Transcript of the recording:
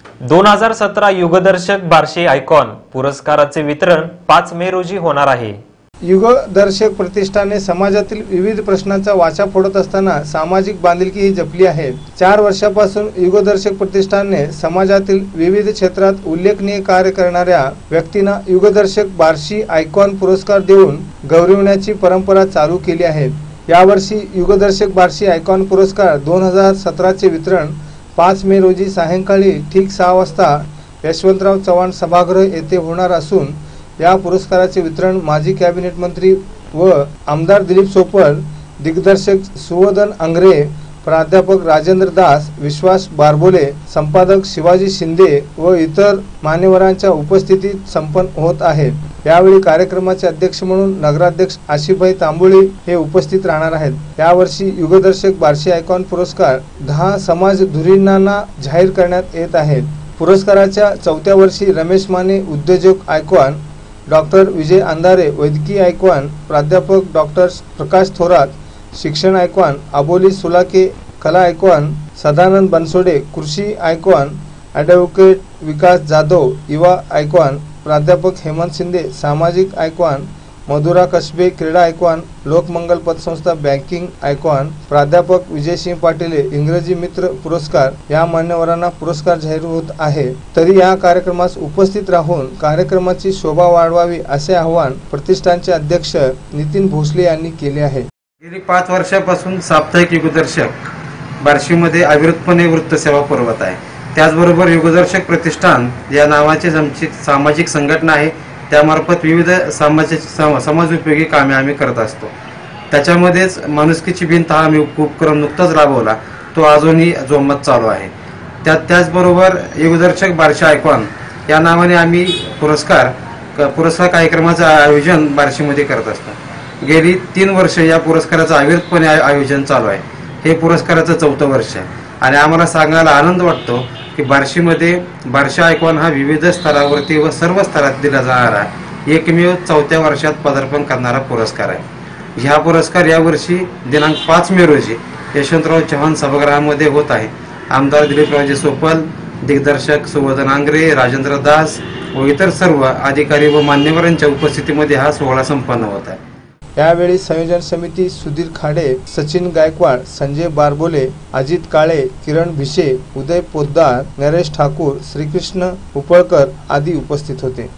2017 युगदर्शक Barshi icon पुरस्काराचे वितरण 5 मे रोजी होणार आहे। युगदर्शक प्रतिष्ठाने समाजातील विविध प्रश्नांचा वाचा फोडत असताना सामाजिक बांधिलकी ही जपली आहे। 4 वर्षापासून युगदर्शक प्रतिष्ठानने समाजातील विविध क्षेत्रात उल्लेखनीय कार्य करणाऱ्या व्यक्तींना युगदर्शक बार्शी आयकॉन पुरस्कार देऊन गौरविण्याची परंपरा चालू केली आहे। यावर्षी युगदर्शक बार्शी आयकॉन पुरस्कार 2017 चे वितरण 5 मे रोजी सायंकाळी ठीक 6 वाजता यशवंतराव चव्हाण सभागृह येथे होणार असून या पुरस्काराचे वितरण माजी कॅबिनेट मंत्री व आमदार दिलीप सोपल, दिग्दर्शक सुवोधन अंगरे, प्राध्यापक राजेंद्र दास, विश्वास बारबोले, संपादक शिवाजी शिंदे व इतर मान्यवरांच्या उपस्थितीत संपन्न होत आहे। यावेळी कार्यक्रमाचे अध्यक्ष म्हणून नगराध्यक्ष आशिफभाई तांबोळी हे उपस्थित राहणार आहेत। यावर्षी युगदर्शक बार्शी आयकॉन पुरस्कार 10 समाज धुरीणांना जाहीर करण्यात येत आहेत। पुरस्काराच्या 4थ्या वर्षी रमेश माने उद्योजक आयकॉन, डॉक्टर विजय अंधारे वैद्यकीय आयकॉन, प्राध्यापक डॉक्टर प्रकाश थोरात शिक्षण आयकॉन, अबोली सुलाके कला आयकॉन, सदानंद बनसोडे कृषी आयकॉन, ॲडव्होकेट विकास जाधव युवा आयकॉन, प्राध्यापक हेमंत शिंदे सामाजिक आयकॉन, मधुरा कसबे क्रीडा आयकॉन, लोकमंगल पतसंस्था बँकिंग आयकॉन, प्राध्यापक विजयसिंह पाटील इंग्रजी मित्र पुरस्कार या मान्यवरांना पुरस्कार जाहीर होत आहे। तरी या कार्यक्रमास उपस्थित राहून कार्यक्रमाची शोभा वाढवावी असे आवाहन प्रतिष्ठानचे अध्यक्ष नितीन भोसले यांनी केले आहे। गेली 5 वर्षापासून साप्ताहिक युगदर्शक बार्शीमध्ये अविरतपणे वृत्तसेवा पुरवत आहे। त्याचबरोबर युगदर्शक प्रतिष्ठान या नावाची आमची सामाजिक संघटना आहे। त्यामार्फत विविध समाजोपयोगी कामे आम्ही करत असतो। त्याच्यामध्येच माणुसकीची भिंत हा आम्ही उपक्रम नुकताच राबवला, तो अजूनही जोमात चालू आहे। त्याचबरोबर युगदर्शक बार्शी आयकॉन या नावाने आम्ही पुरस्कार कार्यक्रमाचं आयोजन बार्शीमध्ये करत असतो। गेली 3 वर्ष या पुरस्काराचं अविरतपणे आयोजन चालू आहे। हे पुरस्काराचं 4थं वर्ष आहे आणि आम्हाला सांगायला आनंद वाटतो की बार्शीमध्ये बार्शी आयकॉन हा विविध स्तरावरती व सर्व स्तरात दिला जाणारा एकमेव 4थ्या वर्षात पदार्पण करणारा पुरस्कार आहे। हा पुरस्कार यावर्षी दिनांक 5 मे रोजी यशवंतराव चव्हाण सभागृहामध्ये होत आहे। आमदार दिलीपरावजी सोपल, दिग्दर्शक सुवोधन अंगरे, राजेंद्र दास व इतर सर्व अधिकारी व मान्यवरांच्या उपस्थितीमध्ये हा सोहळा संपन्न होत आहे। यावेळी संयोजन समिती सुधीर खाडे, सचिन गायकवाड, संजय बारबोले, अजित काळे, किरण भिशे, उदय पोद्दार, नरेश ठाकूर, श्रीकृष्ण उपळकर आदी उपस्थित होते।